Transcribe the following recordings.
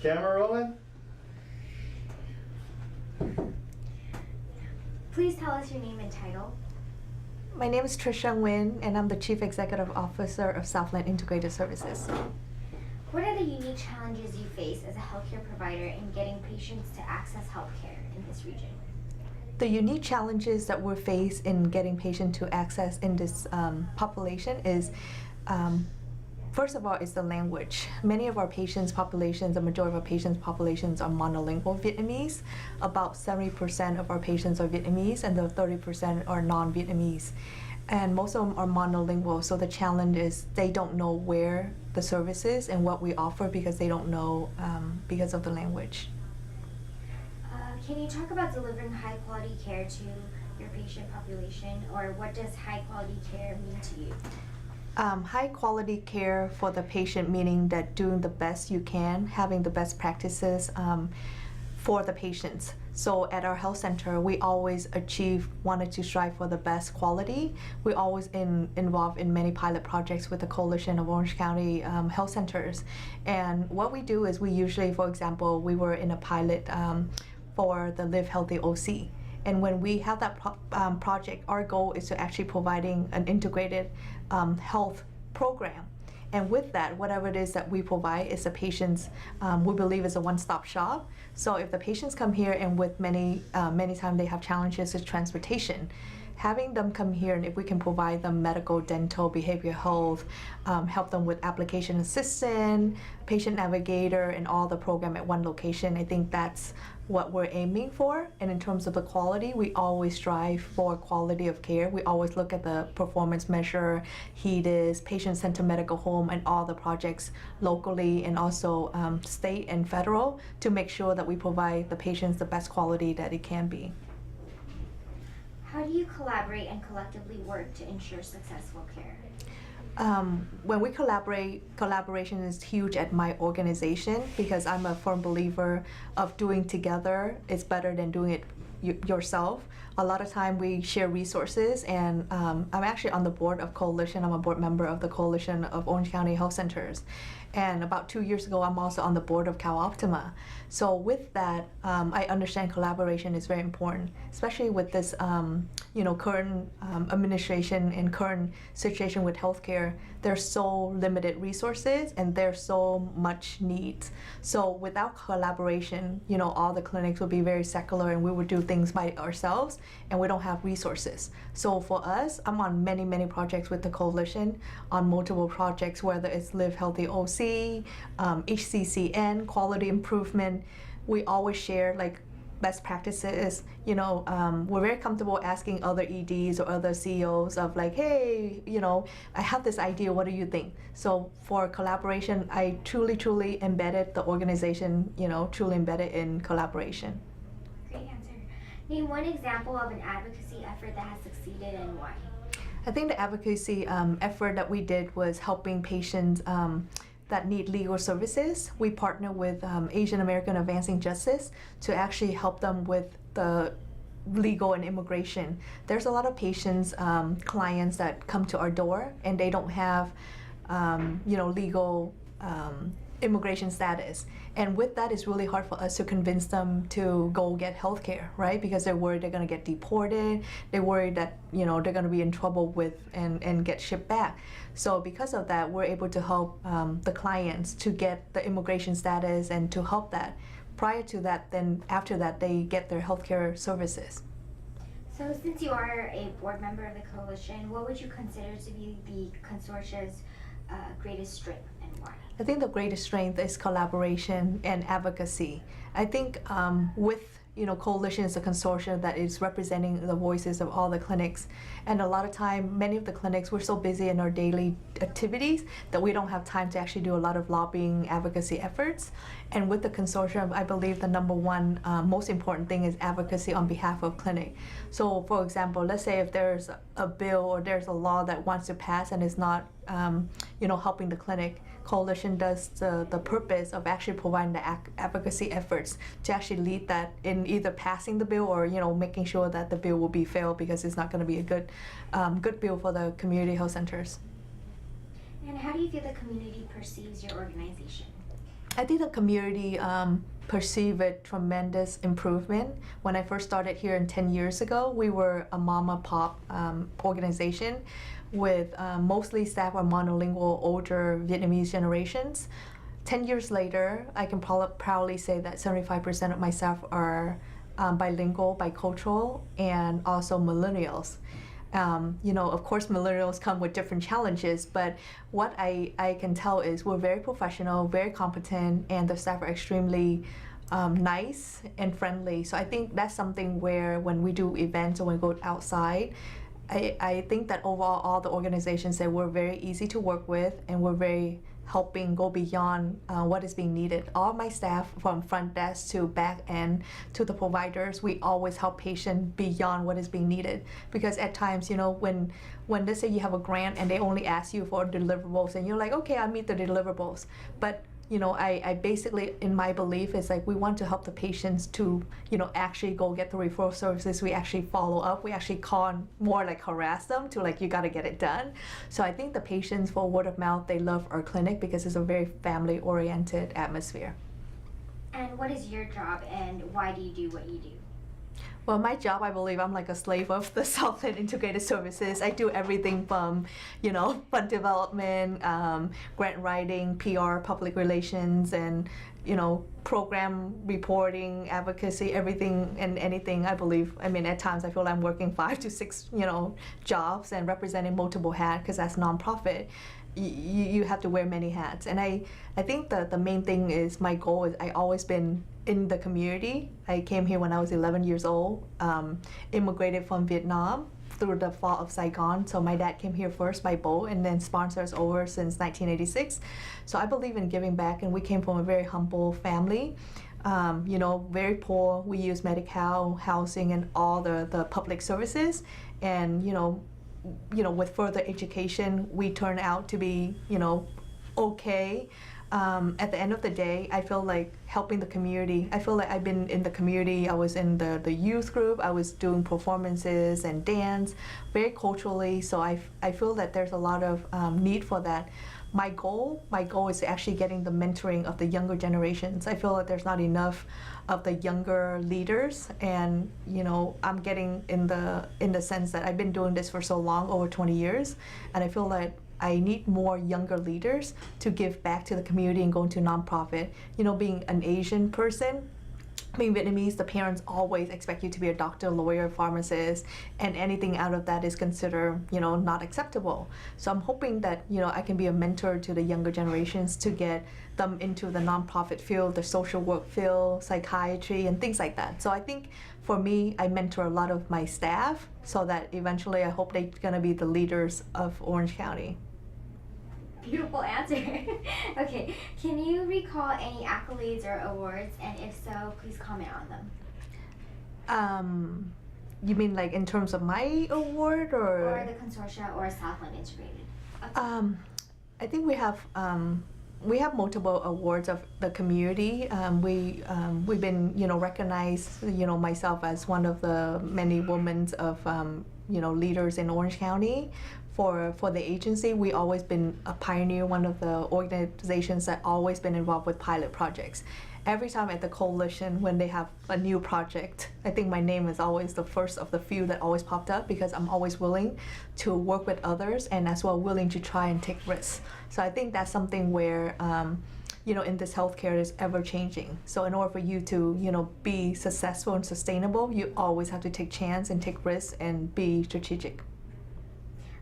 Camera rolling? Please tell us your name and title. My name is Trisha Nguyen, and I'm the Chief Executive Officer of Southland Integrated Services. What are the unique challenges you face as a healthcare provider in getting patients to access healthcare in this region? The unique challenges that we face in getting patients to access in this population is, first of all, is the language. Many of our patients' populations, the majority of our patients' populations are monolingual Vietnamese. About 70% of our patients are Vietnamese, and the 30% are non-Vietnamese. And most of them are monolingual, so the challenge is they don't know where the service is and what we offer because they don't know because of the language. Can you talk about delivering high quality care to your patient population, or what does high quality care mean to you? High quality care for the patient, meaning that doing the best you can, having the best practices for the patients. So at our health center, we always wanted to strive for the best quality. We always involved in many pilot projects with the Coalition of Orange County Health Centers. And what we do is we usually, for example, we were in a pilot for the Live Healthy OC. And when we have that project, our goal is to actually providing an integrated health program. And with that, whatever it is that we provide is the patients, we believe is a one-stop shop. So if the patients come here and with many times they have challenges with transportation, having them come here, and if we can provide them medical, dental, behavioral health, help them with application assistant, patient navigator, and all the program at one location, I think that's what we're aiming for. And in terms of the quality, we always strive for quality of care. We always look at the performance measure, HEDIS, patient-centered medical home, and all the projects locally and also state and federal to make sure that we provide the patients the best quality that it can be. How do you collaborate and collectively work to ensure successful care? When we collaborate, collaboration is huge at my organization because I'm a firm believer of doing together is better than doing it yourself. A lot of time we share resources, and I'm actually on the board of Coalition. I'm a board member of the Coalition of Orange County Health Centers. And about 2 years ago, I'm also on the board of CalOptima. So with that, I understand collaboration is very important, especially with this current administration and current situation with healthcare. There's so limited resources and there's so much needs. So without collaboration, all the clinics would be very secular and we would do things by ourselves and we don't have resources. So for us, I'm on many projects with the coalition, on multiple projects, whether it's Live Healthy OC, HCCN, quality improvement. We always share best practices. We're very comfortable asking other EDs or other CEOs of hey, I have this idea, what do you think? So for collaboration, I truly embedded the organization, truly embedded in collaboration. Great answer. Name one example of an advocacy effort that has succeeded and why. I think the advocacy effort that we did was helping patients that need legal services. We partner with Asian American Advancing Justice to actually help them with the legal and immigration. There's a lot of patients, clients that come to our door and they don't have legal immigration status. And with that, it's really hard for us to convince them to go get health care, right? Because they're worried they're gonna get deported. They're worried that, they're gonna be in trouble with and get shipped back. So because of that, we're able to help the clients to get the immigration status and to help that. Prior to that, then after that, they get their healthcare services. So since you are a board member of the coalition, what would you consider to be the consortium's greatest strength and why? I think the greatest strength is collaboration and advocacy. I think with coalition is a consortium that is representing the voices of all the clinics, and a lot of time many of the clinics, we're so busy in our daily activities that we don't have time to actually do a lot of lobbying advocacy efforts. And with the consortium, I believe the number one most important thing is advocacy on behalf of clinic. So for example, let's say if there's a bill or there's a law that wants to pass and is not helping the clinic, coalition does the purpose of actually providing the advocacy efforts to actually lead that in either passing the bill or making sure that the bill will be failed because it's not going to be a good bill for the community health centers. And how do you feel the community perceives your organization? I think the community perceived a tremendous improvement. When I first started here 10 years ago, we were a mom and pop organization with mostly staff are monolingual, older Vietnamese generations. 10 years later, I can proudly say that 75% of my staff are bilingual, bicultural, and also millennials. Of course, millennials come with different challenges, but what I can tell is we're very professional, very competent, and the staff are extremely nice and friendly. So I think that's something where when we do events or when we go outside, I think that overall all the organizations say we're very easy to work with and we're very helping go beyond what is being needed. All my staff from front desk to back end to the providers, we always help patients beyond what is being needed. Because at times, when let's say you have a grant and they only ask you for deliverables and you're like, okay, I'll meet the deliverables. But I basically, in my belief, is like we want to help the patients to, actually go get the referral services. We actually follow up. We actually call more like harass them to like, you got to get it done. So I think the patients, for word of mouth, they love our clinic because it's a very family-oriented atmosphere. And what is your job and why do you do what you do? Well, my job, I believe I'm like a slave of the Southland Integrated Services. I do everything from, fund development, grant writing, PR, public relations, and, program reporting, advocacy, everything and anything, I believe. I mean, at times I feel I'm working 5 to 6, jobs and representing multiple hats because that's nonprofit. You have to wear many hats. And I think the main thing is my goal is I always been in the community. I came here when I was 11 years old, immigrated from Vietnam through the fall of Saigon. So my dad came here first by boat and then sponsors over since 1986. So I believe in giving back, and we came from a very humble family. Very poor. We use Medi-Cal, housing, and all the public services. And, with further education, we turn out to be, okay. At the end of the day, I feel like helping the community. I feel like I've been in the community. I was in the youth group. I was doing performances and dance, very culturally. So I feel that there's a lot of need for that. My goal is actually getting the mentoring of the younger generations. I feel like there's not enough of the younger leaders, and I'm getting in the sense that I've been doing this for so long, over 20 years, and I feel like I need more younger leaders to give back to the community and go into nonprofit. Being an Asian person, being Vietnamese, the parents always expect you to be a doctor, lawyer, pharmacist, and anything out of that is considered, not acceptable. So I'm hoping that, I can be a mentor to the younger generations to get them into the nonprofit field, the social work field, psychiatry, and things like that. So I think for me, I mentor a lot of my staff so that eventually I hope they're gonna be the leaders of Orange County. Beautiful answer. Okay, can you recall any accolades or awards, and if so, please comment on them? You mean like in terms of my award or the consortia or Southland Integrated? Okay. I think we have multiple awards of the community. We've been recognized, myself as one of the many women of leaders in Orange County. For the agency, we always been a pioneer, one of the organizations that always been involved with pilot projects. Every time at the coalition, when they have a new project, I think my name is always the first of the few that always popped up because I'm always willing to work with others and as well willing to try and take risks. So I think that's something where in this healthcare is ever changing. So in order for you to be successful and sustainable, you always have to take chance and take risks and be strategic.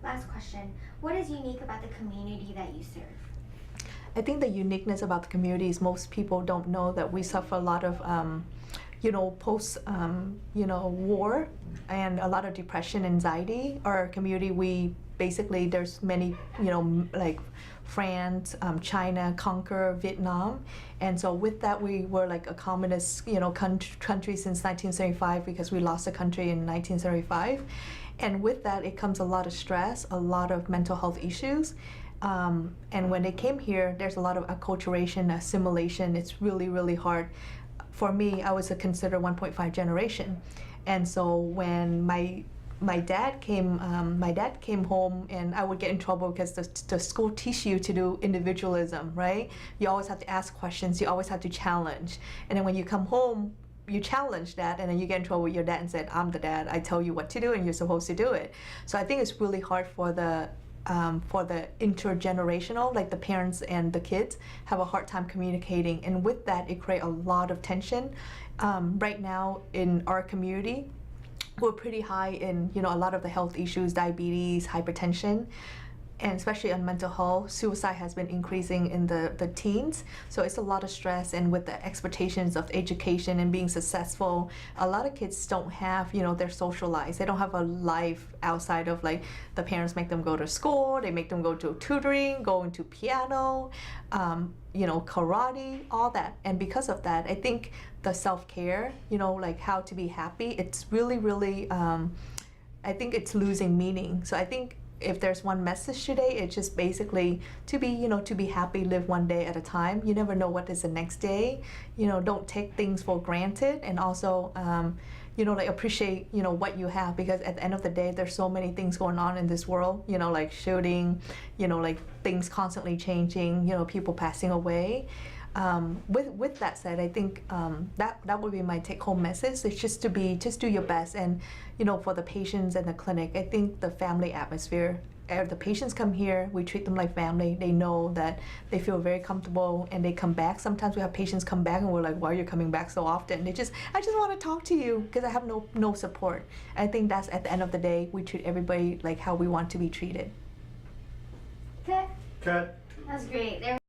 Last question. What is unique about the community that you serve? I think the uniqueness about the community is most people don't know that we suffer a lot of, post, war and a lot of depression, anxiety. Our community, we basically, there's many, like France, China, conquer Vietnam. And so with that, we were like a communist, country since 1975 because we lost the country in 1975. And with that, it comes a lot of stress, a lot of mental health issues. And when they came here, there's a lot of acculturation, assimilation. It's really, really hard. For me, I was considered 1.5 generation. And so when my my dad came home, and I would get in trouble because the school teach you to do individualism, right? You always have to ask questions, you always have to challenge, and then when you come home, you challenge that, and then you get in trouble with your dad and said, I'm the dad, I tell you what to do and you're supposed to do it. So I think it's really hard for the intergenerational, like the parents and the kids have a hard time communicating, and with that it creates a lot of tension. Right now in our community, we're pretty high in, you know, a lot of the health issues, diabetes, hypertension, and especially on mental health. Suicide has been increasing in the teens, so it's a lot of stress, and with the expectations of education and being successful, a lot of kids don't have, you know, their social lives. They don't have a life outside of, like, the parents make them go to school, they make them go to tutoring, go into piano, you know, karate, all that. And because of that, I think the self-care, you know, like how to be happy, it's really I think it's losing meaning. So I think if there's one message today, it's just basically to be, you know, to be happy, live one day at a time. You never know what is the next day. You know, don't take things for granted, and also, you know, like appreciate, you know, what you have, because at the end of the day, there's so many things going on in this world, you know, like shooting, you know, like things constantly changing, you know, people passing away. With that said, I think that would be my take-home message. It's just do your best, and, you know, for the patients and the clinic, I think the family atmosphere. If the patients come here, we treat them like family. They know that they feel very comfortable, and they come back. Sometimes we have patients come back and we're like, why are you coming back so often? I just want to talk to you because I have no support. I think that's, at the end of the day, we treat everybody like how we want to be treated. Cut. Cut. That was great.